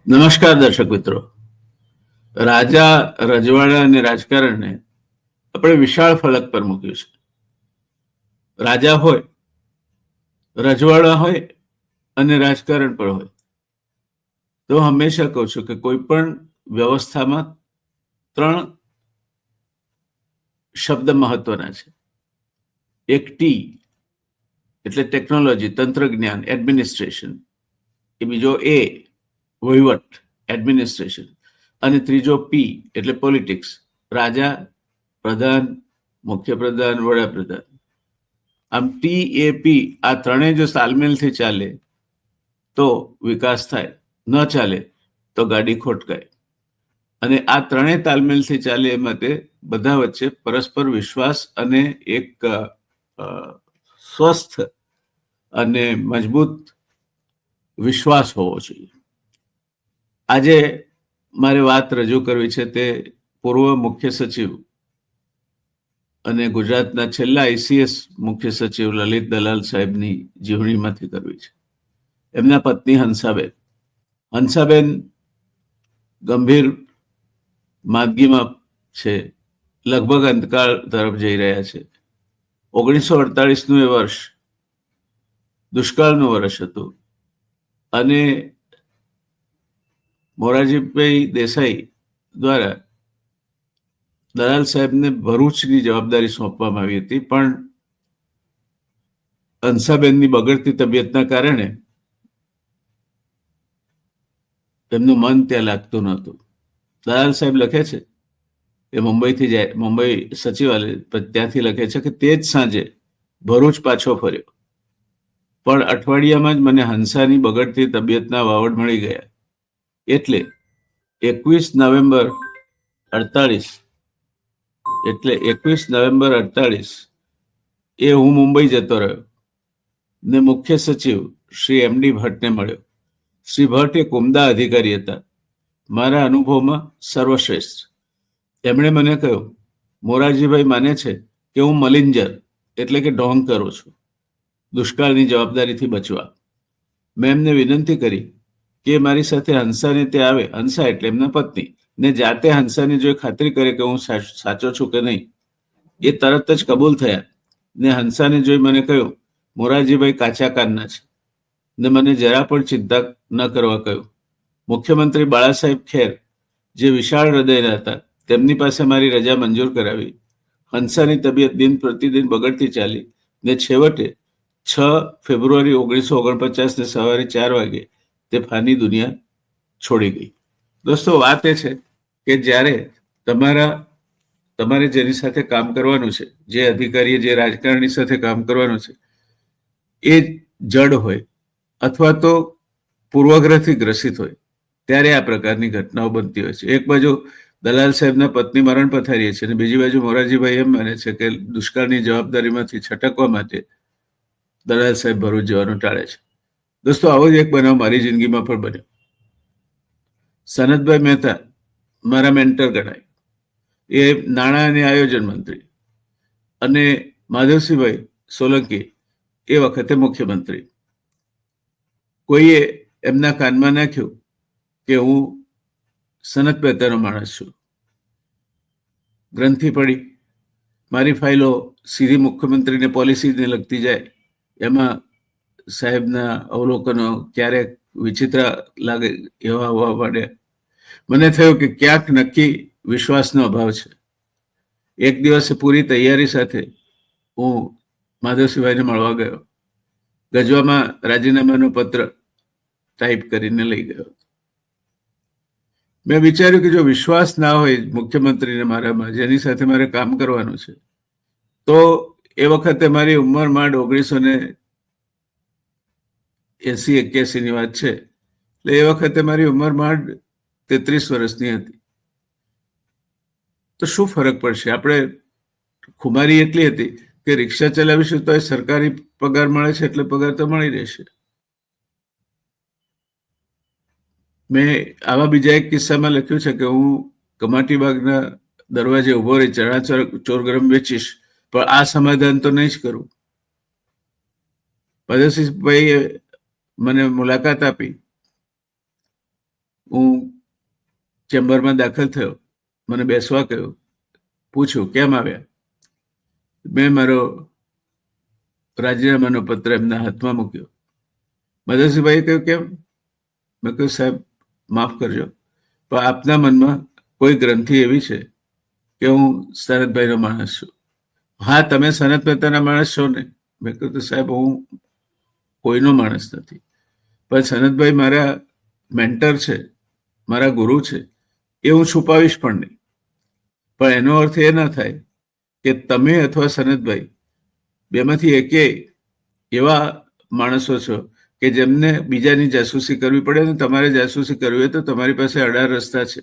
નમસ્કાર દર્શક મિત્રો. રાજા રજવાડા અને રાજકારણને આપણે વિશાળ ફલક પર મૂક્યું છે. રાજા હોય, રજવાડા હોય અને રાજકારણ પણ હોય. તો હંમેશા કહું છું કે કોઈ પણ વ્યવસ્થામાં ત્રણ શબ્દ મહત્વના છે. એક ટી એટલે ટેકનોલોજી, તંત્રજ્ઞાન, એડમિનિસ્ટ્રેશન. એ બીજો એ વહીવટ, એડમિનિસ્ટ્રેશન, અને ત્રીજો પી એટલે પોલિટિક્સ, રાજા, પ્રધાન, મુખ્યપ્રધાન, વડાપ્રધાન. આમ ટી એ પી આ ત્રણેય જો તાલમેલથી ચાલે તો વિકાસ થાય, ન ચાલે તો ગાડી ખોટકાય. અને આ ત્રણેય તાલમેલથી ચાલે એ માટે બધા વચ્ચે પરસ્પર વિશ્વાસ અને એક સ્વસ્થ અને મજબૂત વિશ્વાસ હોવો જોઈએ. આજે મારે વાત રજૂ કરવી છે તે પૂર્વ મુખ્ય સચિવ અને ગુજરાતના છેલ્લા આઈસીએસ મુખ્ય સચિવ લલિત દલાલ સાહેબની જીવણીમાંથી કરવી છે. એમના પત્ની હંસાબેન ગંભીર માંદગીમાં છે, લગભગ અંતકાળ તરફ જઈ રહ્યા છે. 1948નું એ વર્ષ દુષ્કાળનું વર્ષ હતું અને મોરારજીભાઈ દેસાઈ દ્વારા દલાલ સાહેબને ભરૂચની જવાબદારી સોંપવામાં આવી હતી, પણ હંસાબેનની બગડતી તબિયતના કારણે તેમનું મન ત્યાં લાગતું નહોતું. દલાલ સાહેબ લખે છે એ મુંબઈથી જાય, મુંબઈ સચિવાલય ત્યાંથી લખે છે કે તે જ સાંજે ભરૂચ પાછો ફર્યો, પણ અઠવાડિયામાં જ મને હંસાની બગડતી તબિયતના વાવડ મળી ગયા. એટલે 21 નવેમ્બર 48 એ હું મુંબઈ જતો રહ્યો ને મુખ્ય સચિવ શ્રી એમડી ભટ્ટને મળ્યો. શ્રી ભટ્ટ એક ઉમદા અધિકારી હતા, મારા અનુભવમાં સર્વશ્રેષ્ઠ. એમણે મને કહ્યું, મોરારજીભાઈ માને છે કે હું મલિંજર એટલે કે ઢોંગ કરું છું દુષ્કાળની જવાબદારીથી બચવા. મેં એમને વિનંતી કરી કે મારી સાથે હંસાને તે આવે, હંસા એટલે એમના પત્ની, ને જાતે હંસાને જો ખાતરી કરે કે હું સાચો છું કે નહીં. એ તરત જ કબૂલ થયા ને હંસાને જોઈ મને કહ્યું, મોરારજીભાઈ કાચા કાનના છે ને મને જરા પણ ચિંતા ન કરવા કહ્યું. મુખ્યમંત્રી બાળાસાહેબ ખેર, જે વિશાળ હૃદયના હતા, તેમની પાસે મારી રજા મંજૂર કરાવી. હંસાની તબિયત દિન પ્રતિદિન બગડતી ચાલી ને છેવટે 6 ફેબ્રુઆરી 1949 ને સવારે 4 વાગે તે ફાની દુનિયા છોડી ગઈ. દોસ્તો, વાત એ છે કે જ્યારે તમારે જેની સાથે કામ કરવાનું છે, જે અધિકારીએ જે રાજકારણી સાથે કામ કરવાનું છે, એ જડ હોય અથવા તો પૂર્વગ્રહથી ગ્રસિત હોય, ત્યારે આ પ્રકારની ઘટનાઓ બનતી હોય છે. એક બાજુ દલાલ સાહેબના પત્ની મરણ પથારીએ છે અને બીજી બાજુ મોરારજીભાઈ એમ માને છે કે દુષ્કાળની જવાબદારીમાંથી છટકવા માટે દલાલ સાહેબ ભરૂચ જવાનું ટાળે છે. દોસ્તો, આવો જ એક બનાવ મારી જિંદગીમાં પણ બન્યો. સનતભાઈ મહેતા મારા મેન્ટર ગણાય, એ નાણાં અને આયોજન મંત્રી, અને માધવસિંહભાઈ સોલંકી એ વખતે મુખ્યમંત્રી. કોઈએ એમના કાનમાં નાખ્યું કે હું સનત મહેતાનો માણસ છું. ગ્રંથિ પડી, મારી ફાઇલો સીધી મુખ્યમંત્રીને પોલિસીને લગતી જાય, એમાં સાહેબના અવલોકનો ક્યારેક વિચિત્ર લાગે એવા હોવા માંડ્યા. મને થયું કે ક્યાંક નક્કી વિશ્વાસનો અભાવ છે. એક દિવસે પૂરી તૈયારી સાથે હું માધવસિંહભાઈને મળવા ગયો. ગજવામાં રાજીનામાનો પત્ર ટાઈપ કરીને લઈ ગયો. મેં વિચાર્યું કે જો વિશ્વાસ ના હોય મુખ્યમંત્રીને મારામાં, જેની સાથે મારે કામ કરવાનું છે, તો એ વખતે મારી ઉંમર માંડ 1980-81ની વાત છે, એટલે એ વખતે મારી ઉંમર માંડ 33 વર્ષની હતી. તો શું ફરક પડશે? આપણે ખુમારી એટલી હતી કે રિક્ષા ચલાવીશું તો સરકારી પગાર મળે છે એટલે પગાર તો મળી રહેશે. મેં આવા બીજા એક કિસ્સામાં લખ્યું છે કે હું કમાટી બાગના દરવાજે ઉભો રહી ચણા ચોર ગરમ વેચીશ, પણ આ સમાધાન તો નહીં જ કરું. માધવસિંહભાઈએ મને મુલાકાત આપી હું ચેમ્બરમાં દાખલ થયો, મને બેસવા કહ્યું, પૂછ્યું કેમ આવ્યા. મેં મારો રાજીનામાનો પત્ર એમના હાથમાં મૂક્યો. મધુસિંહભાઈએ કહ્યું કેમ? મેં કહ્યું સાહેબ માફ કરજો, પણ આપના મનમાં કોઈ ગ્રંથિ એવી છે કે હું સનતભાઈનો માણસ છું. હા, તમે સનત મહેતાના માણસ છો ને? મેં કહ્યું તો સાહેબ હું કોઈનો માણસ નથી, પણ સનતભાઈ મારા મેન્ટર છે, મારા ગુરુ છે, એ હું છુપાવીશ પણ નહીં. પણ એનો અર્થ એ ના થાય કે તમે અથવા સનતભાઈ બેમાંથી એકે એવા માણસો છો કે જેમને બીજાની જાસૂસી કરવી પડે ને તમારે જાસૂસી કરવી હોય તો તમારી પાસે 18 રસ્તા છે.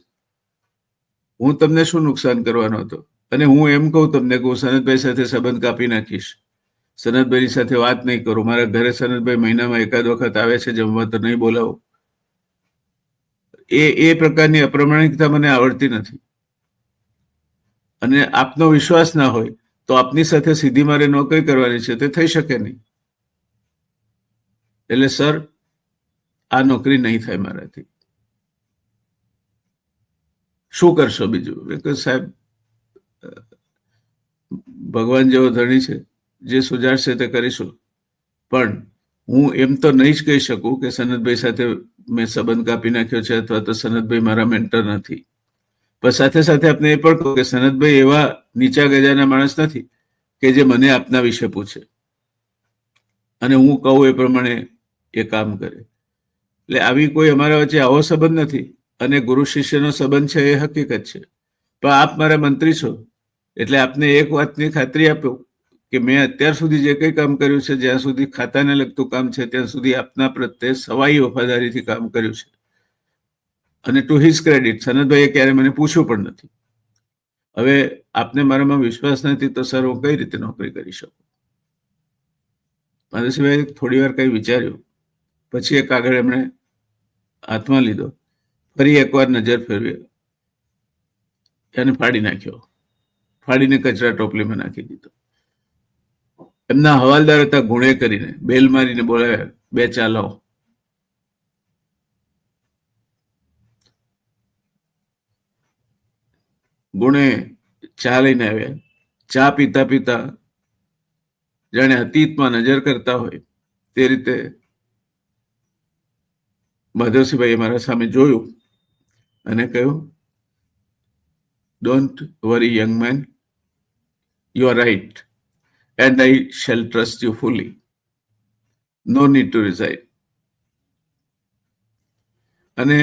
હું તમને શું નુકસાન કરવાનો હતો? અને હું એમ કહું તમને કે હું સનતભાઈ સાથે સંબંધ કાપી નાખીશ, સનતભાઈની સાથે વાત નહીં કરું, મારા ઘરે સનતભાઈ મહિનામાં એકાદ વખત આવે છે જમવા તો નહીં બોલાવો. એ પ્રકારની અપ્રામાણિકતા મને આવડતી નથી. અને આપનો વિશ્વાસ ના હોય તો આપની સાથે સીધી મારે નોકરી કરવાની છે, તે થઈ શકે નહીં. એટલે સર, આ નોકરી નહીં થાય મારાથી. શું કરશો બીજું? મેં કહ્યું સાહેબ ભગવાન જેવો ધણી છે, જે સુજાડશે તે કરીશું. પણ હું એમ તો નહીં જ કહી શકું કે સનતભાઈ સાથે મેં સંબંધ કાપી નાખ્યો છે અથવા તો સનતભાઈ મારા મેન્ટર નથી. પણ સાથે સાથે આપને એ પણ કહું કે સનતભાઈ એવા નીચા ગજાના માણસ નથી કે જે મને આપના વિશે પૂછે અને હું કહું એ પ્રમાણે એ કામ કરે. એટલે આવી કોઈ અમારા વચ્ચે આવો સંબંધ નથી. અને ગુરુ શિષ્યનો સંબંધ છે એ હકીકત છે. પણ આપ મારા મંત્રી છો એટલે આપને એક વાતની ખાતરી આપો કે મેં અત્યાર સુધી જે કંઈ કામ કર્યું છે, જ્યાં સુધી ખાતાને લગતું કામ છે ત્યાં સુધી આપના પ્રત્યે સવાઈ વફાદારીથી કામ કર્યું છે. અને ટુ હિઝ ક્રેડિટ સનતભાઈએ ક્યારે મને પૂછ્યું પણ નથી. હવે આપને મારામાં વિશ્વાસ નથી તો સર હું કઈ રીતે નોકરી કરી શકું? માધવસિંહભાઈએ થોડી વાર કંઈ વિચાર્યું, પછી એ કાગળ એમણે હાથમાં લીધો, ફરી એકવાર નજર ફેરવી એને ફાડી નાખ્યો, ફાડીને કચરા ટોપલીમાં નાખી દીધો. એમના હવાલદાર હતા, ગુણે કરીને બેલ મારીને બોલાવ્યા, બે ચા લાવો. ગુણે ચા લઈને આવ્યા. ચા પીતા પીતા જાણે અતીતમાં નજર કરતા હોય તે રીતે માધવસિંહભાઈએ મારા સામે જોયું અને કહ્યું, don't worry young man, you are right and I shall trust you fully. No need to resign. અને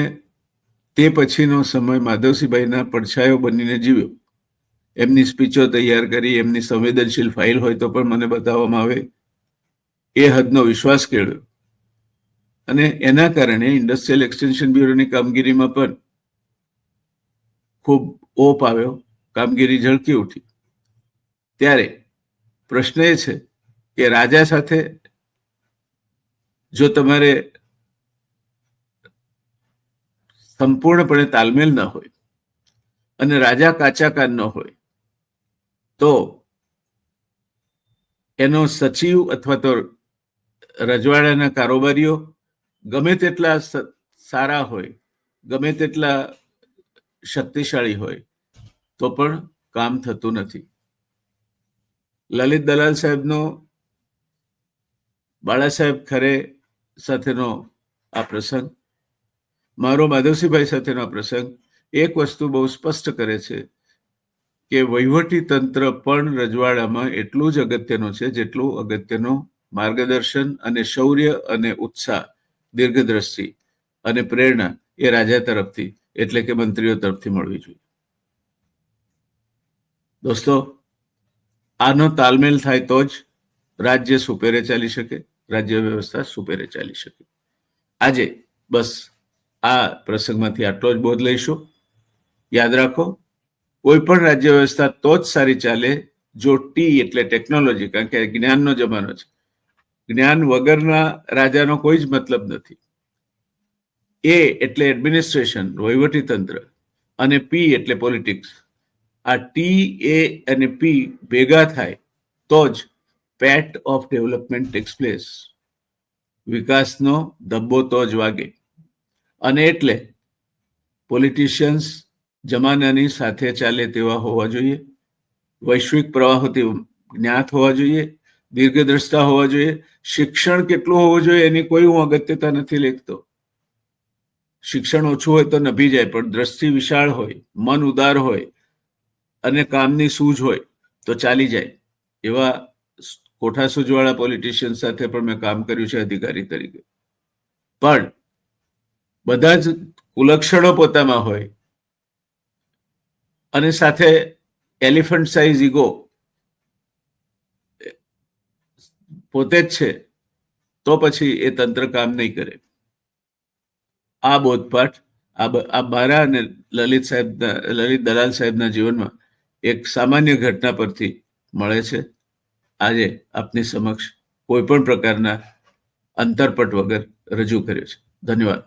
તે પછીનો સમય માધવસિંહભાઈના પડછાયો બનીને જીવ્યો. એમની સ્પીચો તૈયાર કરી, એમની સંવેદનશીલ ફાઇલ હોય તો પણ મને બતાવવામાં આવે એ હદનો વિશ્વાસ કેળવ્યો. અને એના કારણે ઇન્ડસ્ટ્રીયલ એક્સટેન્શન બ્યુરોની કામગીરીમાં પણ ખૂબ ઓપ આવ્યો, કામગીરી ઝળકી ઉઠી. ત્યારે પ્રશ્ન એ છે કે રાજા સાથે જો તમારે સંપૂર્ણપણે તાલમેલ ન હોય અને રાજા કાચા કાન ન હોય તો એનો સચિવ અથવા તો રજવાડાના કારોબારીઓ ગમે તેટલા સારા હોય, ગમે તેટલા શક્તિશાળી હોય તો પણ કામ થતું નથી. લલિત દલાલ સાહેબનો બાળા સાહેબ ખરે સાથેનો આ પ્રસંગ, મારો માધવસિંહભાઈ સાથેનો આ પ્રસંગ એક વસ્તુ બહુ સ્પષ્ટ કરે છે કે વહીવટી તંત્ર પણ રજવાડામાં એટલું જ અગત્યનું છે જેટલું અગત્યનું માર્ગદર્શન અને શૌર્ય અને ઉત્સાહ, દીર્ઘદ્રષ્ટિ અને પ્રેરણા એ રાજા તરફથી એટલે કે મંત્રીઓ તરફથી મળવી જોઈએ. દોસ્તો, આનો તાલમેલ થાય તો જ રાજ્ય સુપેરે ચાલી શકે, રાજ્ય વ્યવસ્થા સુપેરે ચાલી શકે. આજે બસ આ પ્રસંગમાંથી આટલો જ બોધ લઈશું. યાદ રાખો, કોઈ પણ રાજ્ય વ્યવસ્થા તો જ સારી ચાલે જો ટી એટલે ટેકનોલોજી, કારણ કે જ્ઞાનનો જમાનો છે, જ્ઞાન વગરના રાજાનો કોઈ જ મતલબ નથી. એ એટલે એડમિનિસ્ટ્રેશન, વહીવટી તંત્ર, અને પી એટલે પોલિટિક્સ. આ ટી, એ અને પી ભેગા થાય તો જ પેટ ઓફ ડેવલપમેન્ટ ટેક્સ પ્લેસ. વિકાસનો ધબ્બો તો જ વાગે. અને એટલે પોલિટિશિયન્સ જમાનાની સાથે ચાલે તેવા હોવા જોઈએ, વૈશ્વિક પ્રવાહોથી જ્ઞાત હોવા જોઈએ, દીર્ઘદ્રષ્ટા હોવા જોઈએ. શિક્ષણ કેટલું હોવું જોઈએ એની કોઈ હું અગત્યતા નથી લેખતો. શિક્ષણ ઓછું હોય તો નભી જાય, પણ દ્રષ્ટિ વિશાળ હોય, મન ઉદાર હોય અને કામની સૂઝ હોય તો ચાલી જાય. એવા કોઠા સૂઝવાળા પોલિટિશિયન સાથે પણ મેં કામ કર્યું છે અધિકારી તરીકે. પણ બધા જ કુલક્ષણો પોતામાં હોય અને સાથે એલિફન્ટ સાઇઝ ઈગો પોતે જ છે, તો પછી એ તંત્ર કામ નહીં કરે. આ બોધપાઠ આ મારા અને લલિત દલાલ સાહેબના જીવનમાં એક સામાન્ય ઘટના પરથી મળે છે. આજે આપની સમક્ષ કોઈ પણ પ્રકારના અંતરપટ વગર રજૂ કર્યો છે. ધન્યવાદ.